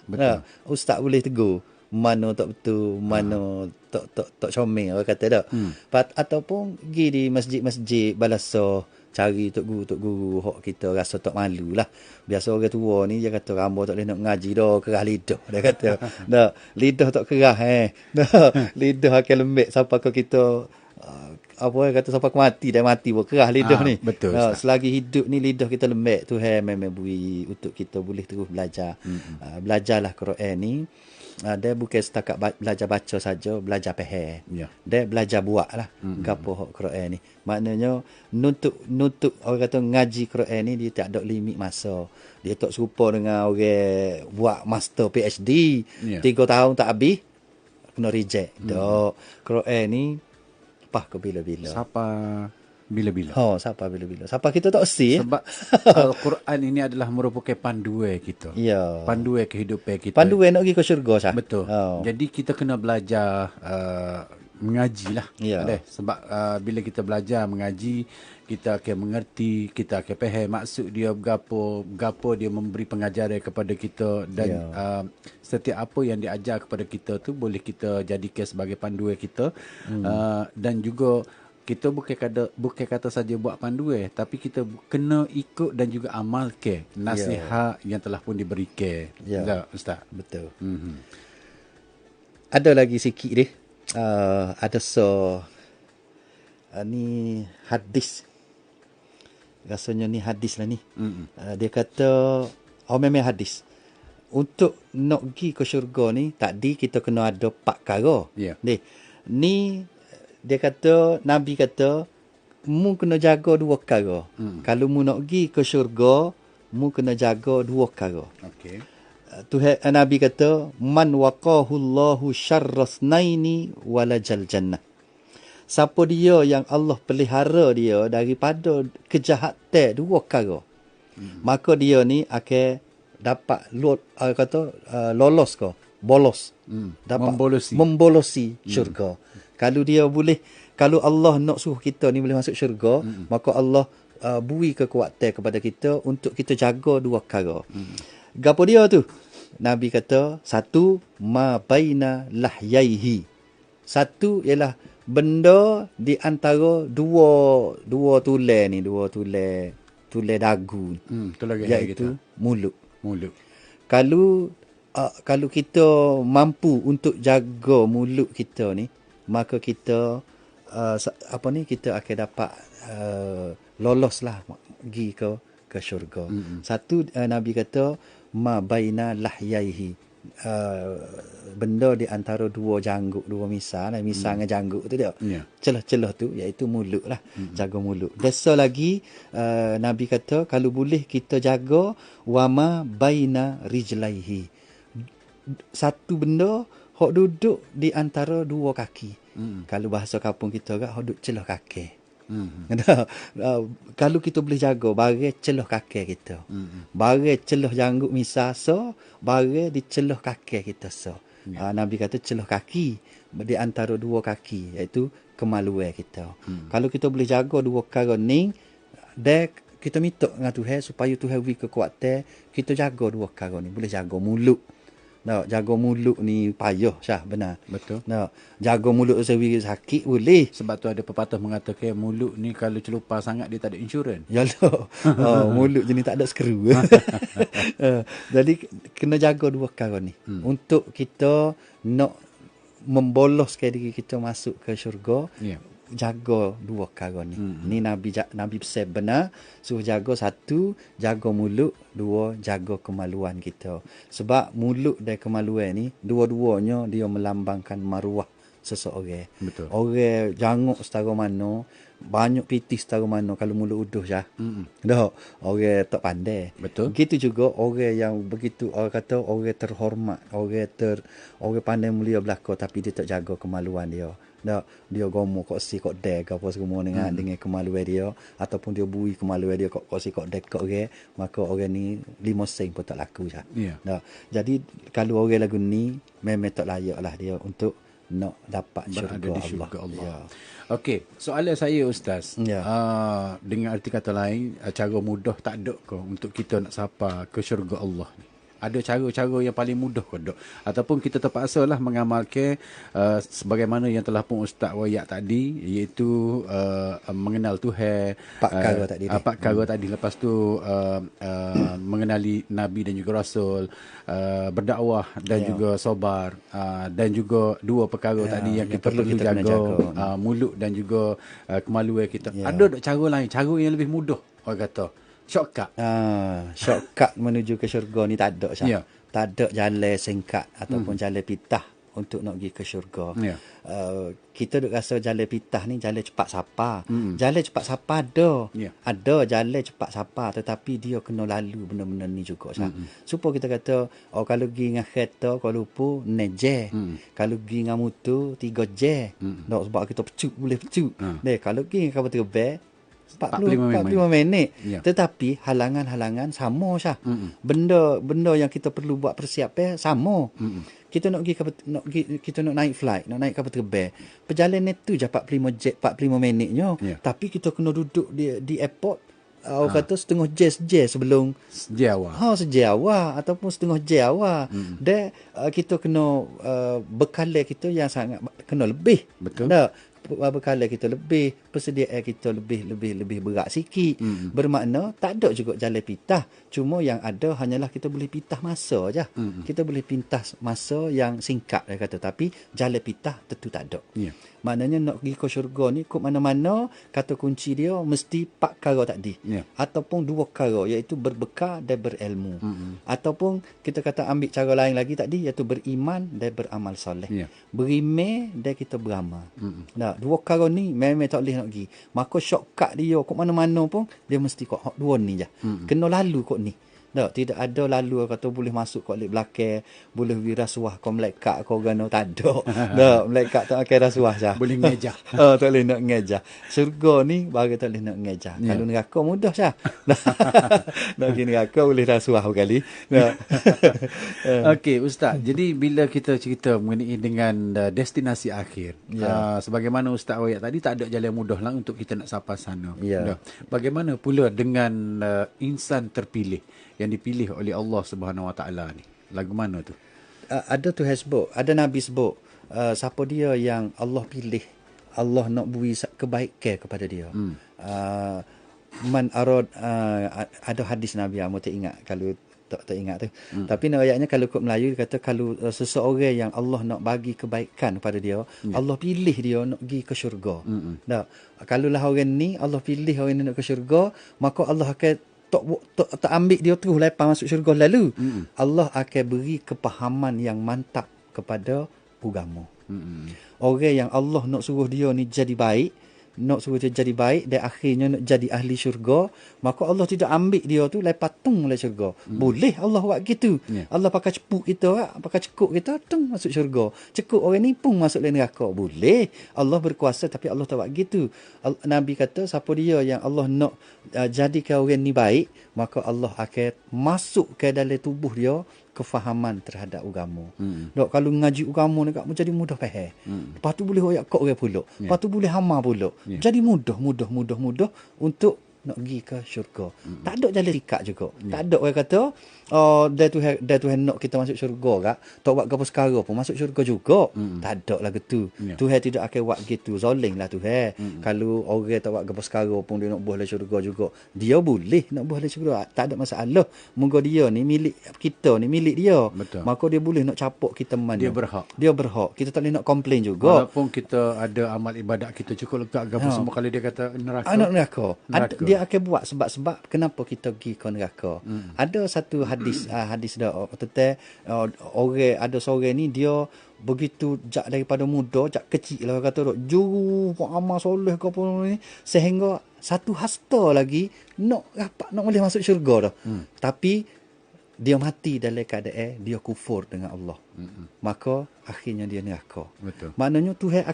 Speaker 1: Ustaz boleh tegur. Mana tak betul, mana tak comel orang kata tak. Ataupun pergi di masjid-masjid balasa cari tok guru hok kita rasa tak malu lah. Biasa orang tua ni dia kata rambut tak boleh nak mengaji dah, kerah lidah. Dia kata, dah lidah tak kerah lidah akan lembek sampai ke kita apa orang kata sampai mati dah mati pun kerah lidah ni.
Speaker 2: Betul.
Speaker 1: Selagi hidup ni lidah kita lembek tu memang beri untuk kita boleh terus belajar. Belajarlah Quran ni. Dia bukan setakat belajar baca saja, belajar faham.
Speaker 2: Ya.
Speaker 1: Dia belajar buat lah. Gapo hak Quran ni. Maknanya nuntut orang kata ngaji Quran ni dia tak ada limit masa. Dia tak serupa dengan orang buat master PhD 3 tahun tak habis kena reject. Tak. Quran ni pah ke bila-bila.
Speaker 2: Siapa bila-bila.
Speaker 1: Siapa bila-bila. Siapa kita tak si.
Speaker 2: Sebab Al-Quran ini adalah merupakan panduan kita.
Speaker 1: Ya.
Speaker 2: Panduan kehidupan kita.
Speaker 1: Panduan nak pergi ke syurga sah.
Speaker 2: Betul. Jadi kita kena belajar mengaji lah.
Speaker 1: Ya.
Speaker 2: Sebab bila kita belajar mengaji, kita akan mengerti, kita akan faham maksud dia gapo dia memberi pengajaran kepada kita dan setiap apa yang diajar kepada kita tu boleh kita jadikan sebagai panduan kita. Dan juga kita bukan kata saja buat panduan, tapi kita kena ikut dan juga amalkan nasihat yang telah pun diberikan. Ya, Ustaz.
Speaker 1: Betul. Ada lagi sikit dia. Ada ni hadis. Rasanya ni hadis lah ni. Dia kata, memang hadis. Untuk nak pergi ke syurga ni, tadi kita kena ada 4 perkara. Ni dia kata, Nabi kata, mu kena jaga 2 perkara. Kalau mu nak pergi ke syurga, mu kena jaga 2 perkara.
Speaker 2: Okey.
Speaker 1: Tuhan Nabi kata, man waqahu Allahu syarrasnaini walajal jannah. Siapa dia yang Allah pelihara dia daripada kejahatan 2 perkara, maka dia ni akan dapat lolos ke bolos, dapat membolosi syurga. Kalau dia boleh, kalau Allah nak suruh kita ni boleh masuk syurga, maka Allah beri kekuatan kepada kita untuk kita jaga 2 perkara. Gapo dia tu? Nabi kata, 1 ma baina lahyaihi. 1 ialah benda di antara dua tulang ni, dua tulang dagu. Iaitu mulut. Kalau kita mampu untuk jaga mulut kita ni, maka kita kita akan dapat loloslah pergi ke syurga. 1 Nabi kata ma baina lahyaihi, benda di antara 2 janggut, 2 misal dengan janggut tu dia. Celah-celah tu iaitu mulut lah. Jaga mulut. Desa lagi Nabi kata kalau boleh kita jaga wama baina rijlaihi, 1 benda hok duduk di antara 2 kaki. Kalau bahasa kampung kita hok duduk celah kaki. Kalau kita boleh jaga barang celah kaki kita, barang celah janggut misal barang di celah kaki kita Nabi kata celah kaki di antara 2 kaki, iaitu kemaluan kita. Kalau kita boleh jaga 2 perkara ni, kita minta dengan Tuhan supaya Tuhan beri kekuatan kita jaga 2 perkara ni. Boleh jaga mulut. Jaga mulut ni payah Syah, benar.
Speaker 2: Betul.
Speaker 1: Jaga mulut sendiri sakit boleh.
Speaker 2: Sebab tu ada pepatah mengatakan mulut ni kalau celupar sangat dia tak ada insurans.
Speaker 1: Yalah. Mulut jenis tak ada skru. Jadi kena jaga 2 perkara ni. Untuk kita nak memboloskan diri kita masuk ke syurga. Jaga 2 perkara ni. Ni Nabi pesan benar, suruh jaga 1 jaga mulut, 2 jaga kemaluan kita. Sebab mulut dan kemaluan ni dua-duanya dia melambangkan maruah seseorang.
Speaker 2: Betul.
Speaker 1: Orang janguk setara mana, banyak pitih setara mana kalau mulut uduh Syah. Orang tak pandai.
Speaker 2: Betul.
Speaker 1: Begitu juga orang yang begitu, orang kata orang terhormat, orang pandai mulia belaka tapi dia tak jaga kemaluan dia. Dia gomo kok si kok dek apa semua dengan kemaluan dia, ataupun dia bui kemaluan dia kok si kok dek kok orang, maka orang ni 5 sen pun tak laku Syah. Jadi kalau orang lagu ni memang tak layak lah dia untuk nak dapat syurga Allah.
Speaker 2: Okey, soalan saya Ustaz. Dengan arti kata lain, cara mudah tak ada ke untuk kita nak sapa ke syurga Allah ni? Ada cara-cara yang paling mudah ke dok? Ataupun kita terpaksalah mengamalkan sebagaimana yang telah pun Ustaz wayak tadi, iaitu mengenal Tuhan, 4 perkara tadi. Lepas tu mengenali Nabi dan juga Rasul, berdakwah dan juga sabar, dan juga 2 perkara tadi yang kita perlu jaga, mulut dan juga kemaluan kita. Ada tak cara lain, cara yang lebih mudah orang kata? Shortcut.
Speaker 1: Shortcut menuju ke syurga ni tak ada Syah. Tak ada jalan singkat ataupun jalan pitah untuk nak pergi ke syurga.
Speaker 2: Ya.
Speaker 1: Kita duk rasa jalan pitah ni jalan cepat sapa. Jalan cepat sapa ada.
Speaker 2: Ya.
Speaker 1: Ada jalan cepat sapa, tetapi dia kena lalu benda-benda ni juga. Supaya kita kata, kalau pergi dengan kereta Kuala Lumpur, 6 je. Kalau pergi dengan motor, 3 je. Sebab kita boleh pecuk. Kalau pergi dengan kapal terbang, 45 minit.
Speaker 2: Ya.
Speaker 1: Tetapi halangan-halangan sama Syah. Benda yang kita perlu buat persiapan sama. Kita nak pergi kita nak naik flight, nak naik kapal terbang. Perjalanan tu je 45 minitnya.
Speaker 2: Ya.
Speaker 1: Tapi kita kena duduk di airport kata setengah jam sebelum
Speaker 2: Sejauh awal.
Speaker 1: sejam awal ataupun setengah jam awal. Dan kita kena bekal kita yang sangat kena lebih.
Speaker 2: Betul.
Speaker 1: Bekal kita lebih, persediaan kita lebih berat sikit. Bermakna tak ada juga jalan pitah. Cuma yang ada hanyalah kita boleh pitah masa je. Kita boleh pintas masa yang singkat dia kata, tapi jalan pitah tentu tak ada.
Speaker 2: Ya.
Speaker 1: Maknanya nak pergi ke syurga ni kok mana-mana kata kunci dia mesti 4 perkara tadi.
Speaker 2: Ya.
Speaker 1: Ataupun 2 perkara iaitu berbekal dan berilmu. Ataupun kita kata ambil cara lain lagi tadi iaitu beriman dan beramal soleh.
Speaker 2: Ya.
Speaker 1: Berimeh dan kita beramal. Nah, 2 perkara ni memang tak boleh nak pergi. Maka shortcut dia kok mana-mana pun dia mesti kok 2 ni je. Kena lalu kok ni. Tidak ada lalu kata boleh masuk kat belakang, boleh beri rasuah kau malaikat kau gano, tak ada. Malaikat tak pakai rasuah sah.
Speaker 2: Boleh ngejah.
Speaker 1: Tak boleh nak ngejah. Syurga ni baru tak boleh nak ngejah.
Speaker 2: Ya.
Speaker 1: Kalau neraka mudah sah. Nak pergi neraka boleh rasuah kali.
Speaker 2: Okey Ustaz, jadi bila kita cerita mengenai dengan destinasi akhir, sebagaimana Ustaz ayat tadi, tak ada jalan mudah lah untuk kita nak sampai sana.
Speaker 1: Ya.
Speaker 2: Bagaimana pula dengan insan terpilih yang dipilih oleh Allah Subhanahu Wa Taala ni? Lagu mana tu?
Speaker 1: Ada Tuhan sebut, ada Nabi sebut, siapa dia yang Allah pilih, Allah nak beri kebaikan kepada dia. Man arad, ada hadis Nabi, aku tak ingat kalau tak ingat tu. Tapi ayatnya kalau ikut Melayu dia kata kalau seseorang yang Allah nak bagi kebaikan kepada dia, Allah pilih dia nak pergi ke syurga. Kalau lah orang ni Allah pilih orang ni nak ke syurga, maka Allah akan tak ambil dia terus lepas masuk syurga lalu. Allah akan beri kepahaman yang mantap kepada agama. Orang yang Allah nak suruh dia ni jadi baik, nak suruh dia jadi baik dan akhirnya nak jadi ahli syurga, maka Allah tidak ambil dia tu lepas tung oleh syurga. Boleh Allah buat gitu. Allah pakai cepuk kita, pakai cekuk kita tung masuk syurga. Cekuk orang ni pun masuk dalam neraka. Boleh. Allah berkuasa tapi Allah tak buat gitu. Nabi kata siapa dia yang Allah nak jadikan orang ni baik, maka Allah akan masuk ke dalam tubuh dia kefahaman terhadap agama. Kalau ngaji agama ni jadi mudah faham. Lepas tu boleh royak kok orang pula. Lepas tu boleh hama pula. Jadi mudah untuk nak pergi ke syurga. Tak ada jalan sikat juga. Tak ada orang kata dia Tuhan nak kita masuk syurga kak, tak buat apa sekarang pun masuk syurga juga. Tak ada lah gitu. Tuhan tidak akan buat gitu. Zoling lah Tuhan. Kalau orang tak buat apa sekarang pun dia nak buah dalam syurga juga. Dia boleh nak buah dalam syurga. Tak ada masalah. Moga dia ni milik kita, ni milik dia.
Speaker 2: Betul.
Speaker 1: Maka dia boleh nak capuk kita mana.
Speaker 2: Dia berhak.
Speaker 1: Dia berhak. Kita tak boleh nak komplain juga.
Speaker 2: Walaupun kita ada amal ibadat kita cukup lekat agama semua, kali dia kata neraka.
Speaker 1: Anak neraka. Dia akan buat sebab kenapa kita pergi ke neraka. Ada satu hadis dah tentang orang, ada seorang ni dia begitu jak daripada muda, jak kecil lah kata dok juru amal soleh ke apa ni, sehingga satu hasta lagi nak boleh masuk syurga dah. Tapi dia mati dalam keadaan dia kufur dengan Allah. Maka akhirnya dia neraka.
Speaker 2: Betul.
Speaker 1: Maknanya Tuhan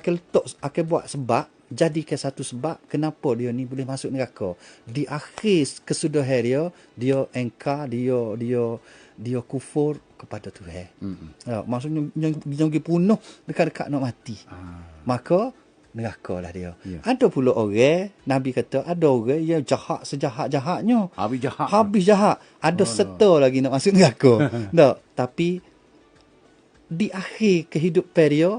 Speaker 1: akan buat sebab, jadikan satu sebab kenapa dia ni boleh masuk neraka. Di akhir kesudahan dia engkar, dia kufur kepada Tuhan. Maksudnya yang punuh dekat-dekat nak mati. Maka neraka lah dia. Ada pula orang, Nabi kata ada orang yang jahat sejahat-jahatnya. Habis jahat. Ada serta lagi nak masuk neraka. Tapi di akhir kehidupan dia,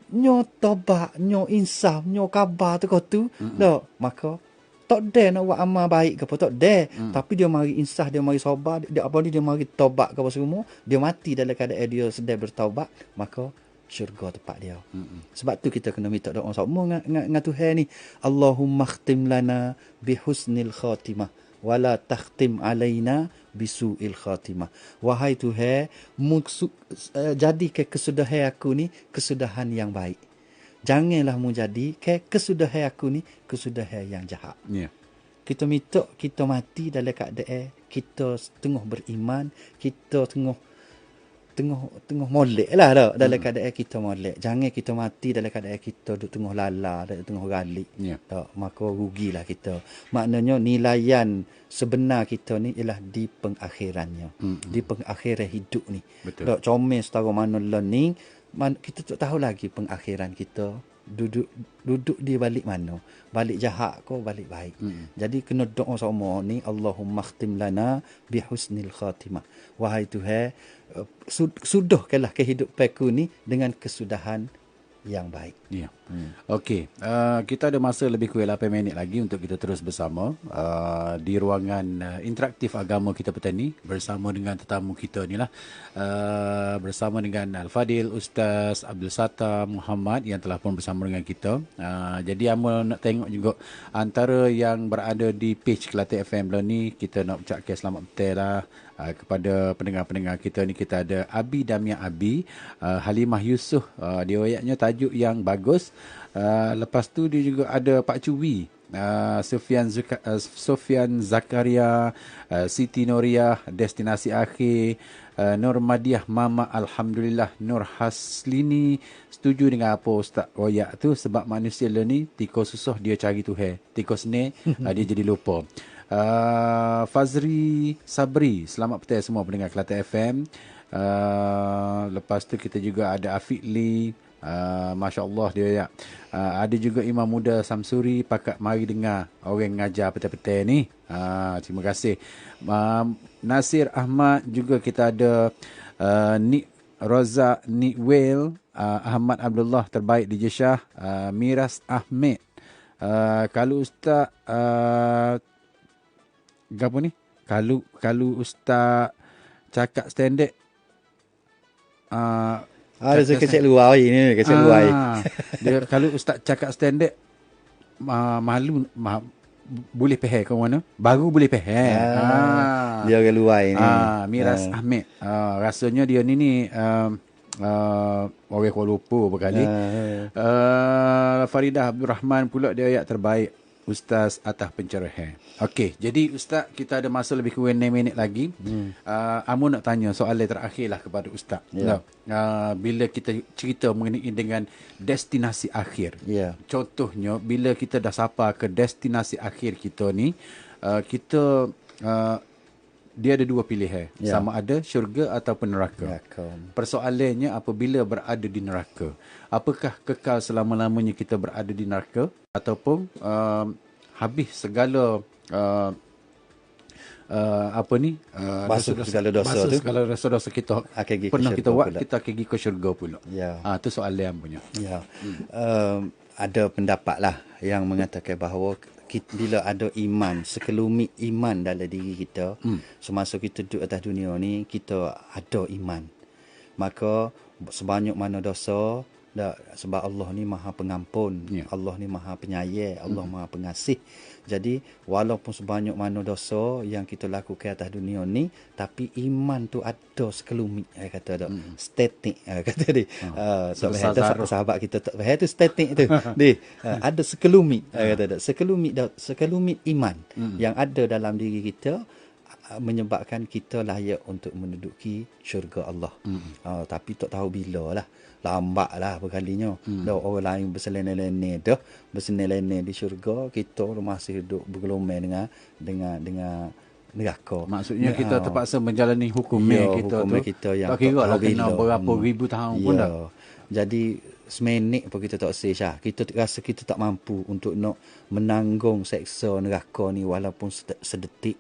Speaker 1: nyo tobat, nyo insaf, nyo kabar tu, maka tak ada nak buat amal baik ke apa, tak ada. Tapi dia mari insaf, dia mari sabar, dia mari tobat ke apa semua, dia mati dalam keadaan dia sedang bertaubat, maka syurga tempat dia. Sebab tu kita kena minta doa sama dengan Tuhan ni. Allahumma khtim lana bihusnil khatimah wala takhtim alaina bisu'il khatimah. Wahai Tuhan, jadikan kesudahan aku ni kesudahan yang baik. Janganlah mu jadi kesudahan aku ni kesudahan yang jahat.
Speaker 2: Ya.
Speaker 1: Kita minta kita mati dalam keadaan kita tengah beriman, kita tengah molek lah dah dalam keadaan kita molek. Jangan kita mati dalam keadaan kita duduk tengah lala, tengah galik. Tak, maka rugilah kita. Maknanya nilaian sebenar kita ni ialah di pengakhirannya. Di pengakhiran hidup ni. Tak comel setara mana learning, kita tak tahu lagi pengakhiran kita duduk di balik mana, balik jahat ke balik baik. Jadi kena doa sama ni, Allahumma khtim lana bi husnil khatimah. Wahai Tuhan, sudahkanlah kehidupan aku ni dengan kesudahan yang baik.
Speaker 2: Ya. Okey, kita ada masa lebih kurang 8 minit lagi untuk kita terus bersama di ruangan interaktif agama kita petani bersama dengan tetamu kita ni lah, bersama dengan Al-Fadil Ustaz Abdul Sattar Muhammad yang telah pun bersama dengan kita. Jadi Amal nak tengok juga antara yang berada di page Kelantan FM ni, kita nak ucapkan selamat petang lah kepada pendengar-pendengar kita ni. Kita ada Abi Damia Abi, Halimah Yusof, dia ayatnya tajuk yang bagus. Lepas tu dia juga ada Pak Cuwi, Sofian Zakaria, Siti Noriah, Destinasi Akhir, Nur Madiah Mama Alhamdulillah, Nur Haslini. Setuju dengan apa Ustaz royak tu, sebab manusia ni tikus susah dia cari Tuhan, tikus ni dia jadi lupa. Fazri Sabri, selamat petang semua pendengar Kelantan FM. Lepas tu kita juga ada Afiq Lee, Masya Allah dia ya. Ada juga Imam Muda Samsuri, pakat mari dengar orang ngajar petang-petang ni. Terima kasih. Nasir Ahmad juga kita ada, Nik Roza, Nik Will, Ahmad Abdullah terbaik di Jeshah, Miras Ahmed. Kalau Ustaz apa ni? Kalau Ustaz cakap standard,
Speaker 1: ada kecek luar ni, kecek luar.
Speaker 2: Dia kalau Ustaz cakap standard, malu boleh peheh ke mana? Baru boleh peheh.
Speaker 1: Dia orang luar ni.
Speaker 2: Miras Ahmed. Rasanya dia ni orang Kuala Lumpur berkali. Faridah Abdul Rahman pula dia ayat terbaik Ustaz atas pencerahan. Okey, jadi Ustaz, kita ada masa lebih kurang 6 minit lagi. Amun nak tanya soalan terakhir lah kepada Ustaz. Bila kita cerita mengenai dengan destinasi akhir. Contohnya, bila kita dah sampai ke destinasi akhir kita ni, kita dia ada dua pilihan. Sama ada syurga ataupun neraka. Persoalannya, apabila berada di neraka, apakah kekal selama-lamanya kita berada di neraka, ataupun habis segala
Speaker 1: basuh segala dosa tu,
Speaker 2: segala dosa kita pernah kita buat, kita akan pergi ke syurga pula. Itu soalan yang punya.
Speaker 1: Ada pendapat lah yang mengatakan bahawa bila ada iman, sekelumit iman dalam diri kita, semasa kita duduk atas dunia ni, kita ada iman, maka sebanyak mana dosa, sebab Allah ni maha pengampun, Allah ni maha penyayang, Allah maha pengasih. Jadi walaupun sebanyak mana dosa yang kita lakukan atas dunia ni, tapi iman tu ada sekelumit, kata tak, statik, kata dia. Sahabat kita tak faham tu statik tu. Ada sekelumit, kata tak, sekelumit iman yang ada dalam diri kita, menyebabkan kita layak untuk menduduki syurga Allah. Tapi tak tahu bila lah. Lambat lah berkalinya. Orang lain berselena-lena dah, berselena-lena di syurga, kita masih duduk bergelumang dengan neraka.
Speaker 2: Maksudnya kita terpaksa menjalani hukum
Speaker 1: kita yang
Speaker 2: tak kira lah kena berapa ribu tahun pun dah.
Speaker 1: Jadi seminit pun kita tak sesah. Kita rasa kita tak mampu untuk nak menanggung seksa neraka ni walaupun sedetik.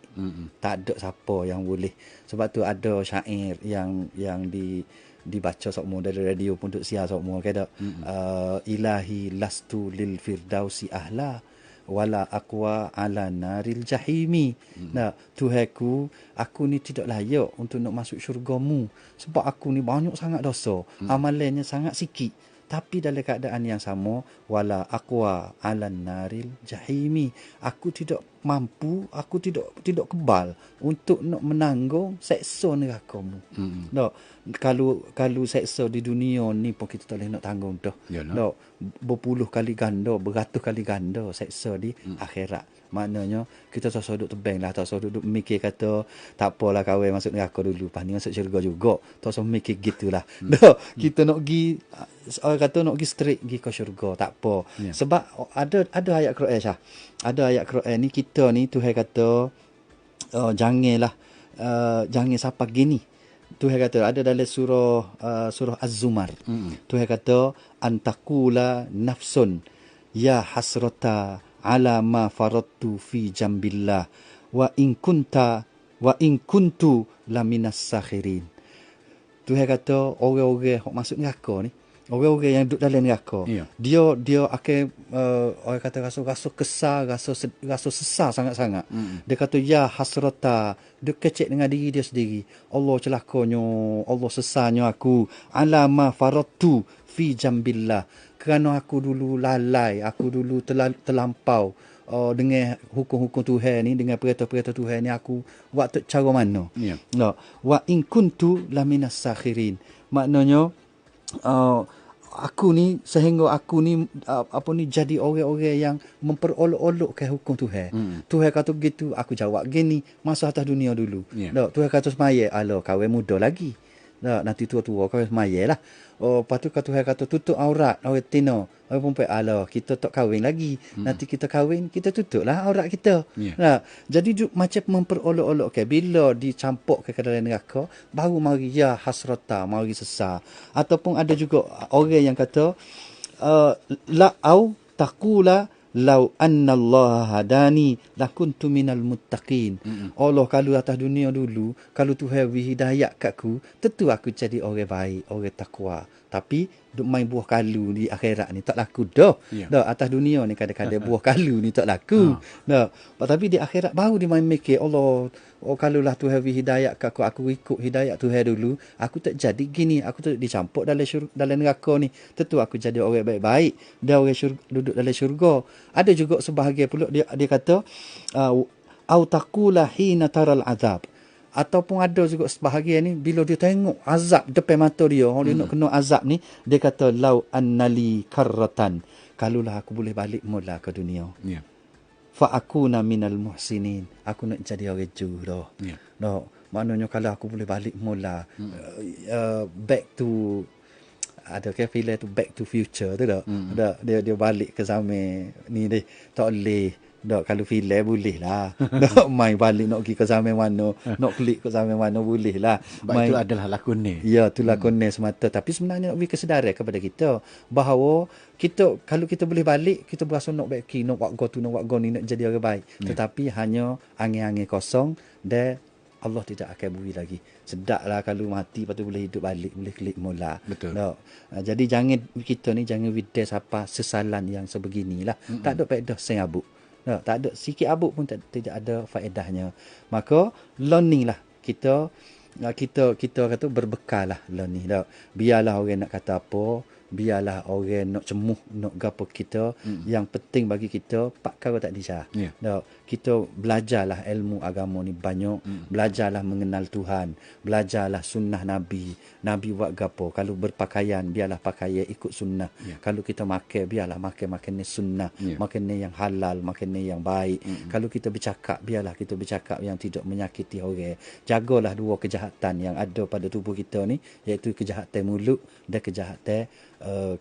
Speaker 1: Tak ada siapa yang boleh. Sebab tu ada syair yang dibaca sokmo dari radio pun untuk siar sokmo, kata ilahi lastu lil firdausi ahla wala aqwa ala naril jahimi. Tuhanku, aku ni tidak layak untuk nak masuk syurgamu sebab aku ni banyak sangat dosa, amalannya sangat sikit. Tapi dalam keadaan yang sama, wala aqwa ala naril jahimi, aku tidak mampu, aku tidak kebal untuk nak menanggung seksa neraka-mu. No, kalau seksa di dunia ni pun kita tak boleh nak tanggung dah. No, berpuluh kali ganda, beratus kali ganda seksa di akhirat. Maknanya kita tak usah duduk tebang lah, tak usah duduk mikir kata tak apalah kahwin masuk neraka dulu, lepas ni masuk syurga juga. Tak usah mikir gitulah. Kita nak pergi, orang kata nak pergi straight pergi ke syurga, tak apa. Sebab ada ayat Quran Syah. Ada ayat Quran ni, kita ni Tuhan kata jangan siapa gini. Tuhan kata ada dalam surah Az-Zumar. Tuhan kata antakula nafsun ya hasrata ala ma faradtu fi jambillah wa in kuntu laminas sakhirin. Tuhan kata orang-orang yang masuk neraka ni, orang-orang yang duduk dalam neraka, dia akan orang kata rasa kesal, rasa sesal sangat-sangat. Dia kata ya hasrata, dia kecek dengan diri dia sendiri. Allah celakanya, Allah sesalnya aku ala ma faradtu fi jambillah, kerana aku dulu lalai, aku dulu terlampau dengan hukum-hukum Tuhan ni, dengan perintah-perintah Tuhan ni, aku buat cara mana. Wa in kuntu laminas sakhirin. Maknanya aku ni, sehingga aku ni jadi orang-orang yang memperolok-olokkan hukum Tuhan. Tuhan kata begitu, aku jawab gini, masa atas dunia dulu. Tuhan kata semaya, kahwin muda lagi. Nanti tua-tua kahwin semaya lah. Lepas tu Tuhan kata tutup aurat, orang tino, orang perempuan, kita tak kahwin lagi. Nanti kita kahwin, kita tutup lah aurat kita. Jadi macam memperolok-olokkan. Bila dicampur ke dalam neraka, baru mari ya hasrata, mari sesal. Ataupun ada juga orang yang kata la'au taqula lau anna Allah hadani lakuntu minal muttaqin. Allah kalau atas dunia dulu, kalau Tuhan beri hidayah katku, tentu aku jadi orang baik, orang takwa. Tapi duk main buah kalu di akhirat ni tak laku dah. Atas dunia ni kadang-kadang buah kalu ni tak laku. Tapi di akhirat baru dia main mikir, Allah, kalaulah Tuhan beri hidayah katku, aku ikut hidayah Tuhan dulu, aku tak jadi gini, aku tak dicampur dalam neraka ni. Tentu aku jadi orang baik-baik, dan orang duduk dalam syurga. Ada juga sebahagian pula dia kata au taqula hina taral azab. Ataupun ada juga sebahagian ni, bila dia tengok azab depan mata dia, dia nak kena azab ni, dia kata lau annali karratan, kalaulah aku boleh balik mula ke dunia, fa akuna minal muhsinin, aku nak jadi orang jujur dah. Maknanya kalau aku boleh balik mula, back to, ada ke filem tu Back to Future tu dah. Dia balik ke zaman ni dia tak boleh. Kalau filem boleh lah. Main balik nak pergi ke zaman mana, nak klik ke zaman mana boleh lah.
Speaker 2: Itu adalah lakon ni.
Speaker 1: Ya, tu lakon ni semata. Tapi sebenarnya nak beri kesedaran kepada kita bahawa kita, kalau kita boleh balik, kita berasa nak baik, nak buat go tu, nak buat go ni, nak jadi orang baik. Tetapi hanya angin-angin kosong, dan Allah tidak akan beri lagi. Sedaplah kalau mati, lepas tu boleh hidup balik, boleh klik mula.
Speaker 2: Betul.
Speaker 1: Jadi jangan kita ni, jangan widas apa sesalan yang sebeginilah. Tak ada faedah sen abuk. Tak ada, sikit abuk pun tidak ada faedahnya. Maka learning lah kita kata berbekal lah learning. Biarlah orang nak kata apa, biarlah orang nak cemuh, nak gapo kita, yang penting bagi kita pak kau tak disah. Kita belajarlah ilmu agama ni banyak, belajarlah mengenal Tuhan, belajarlah sunnah Nabi buat gapo. Kalau berpakaian, biarlah pakaian ikut sunnah. Kalau kita makan, biarlah makan sunnah, makan yang halal, makan yang baik. Kalau kita bercakap, biarlah kita bercakap yang tidak menyakiti orang. Jagalah dua kejahatan yang ada pada tubuh kita ni, iaitu kejahatan mulut dan kejahatan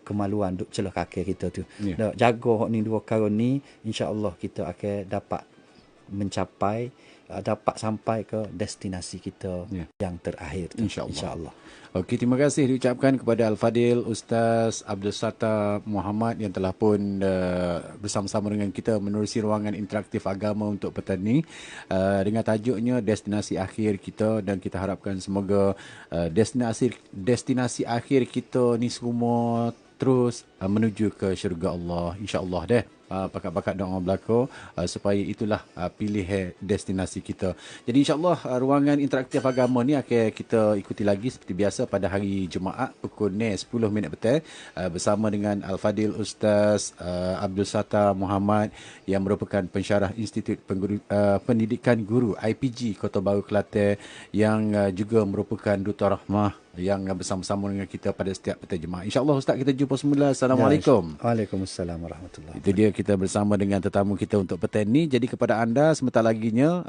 Speaker 1: kemaluan duk celah kaki kita tu. Jaga ni dua perkara ni, insya-Allah kita akan dapat mencapai, dapat sampai ke destinasi kita yang terakhir tu, insya-Allah.
Speaker 2: Okey, terima kasih diucapkan kepada Al-Fadil Ustaz Abdul Sattar Muhammad yang telah pun bersama-sama dengan kita menerusi ruangan interaktif agama untuk petang ni dengan tajuknya Destinasi Akhir Kita, dan kita harapkan semoga destinasi akhir kita ni semua terus menuju ke syurga Allah, insya-Allah deh. pakat-pakat doa belako supaya itulah pilih destinasi kita. Jadi insyaAllah ruangan interaktif agama ni akan kita ikuti lagi seperti biasa pada hari Jumaat pukul 10 minit petang bersama dengan Al-Fadil Ustaz Abdul Sattar Muhammad yang merupakan pensyarah Institut Pendidikan Guru IPG Kota Baru Kelantan yang juga merupakan Duta Rahmah yang bersama-sama dengan kita pada setiap petang Jumaat. InsyaAllah Ustaz kita jumpa semula. Assalamualaikum.
Speaker 1: Waalaikumsalam warahmatullahi.
Speaker 2: Itu dia kita bersama dengan tetamu kita untuk petang ni. Jadi kepada anda sebentar laginya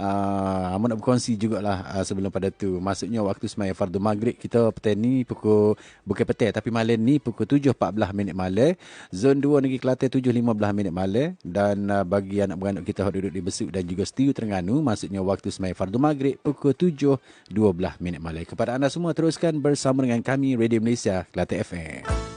Speaker 2: Ahmad nak berkongsi jugalah sebelum pada tu. Maksudnya waktu sembahyang fardu maghrib kita petang ni pukul bukan petang tapi malam ni pukul 7.14 minit malam. Zon 2 Negeri Kelantan 7.15 minit malam. Dan bagi anak-beranak kita yang duduk di Besut dan juga Setiu Terengganu, maksudnya waktu sembahyang fardu maghrib pukul 7.12 minit malam. Kepada anda semua teruskan bersama dengan kami Radio Malaysia Kelantan FM.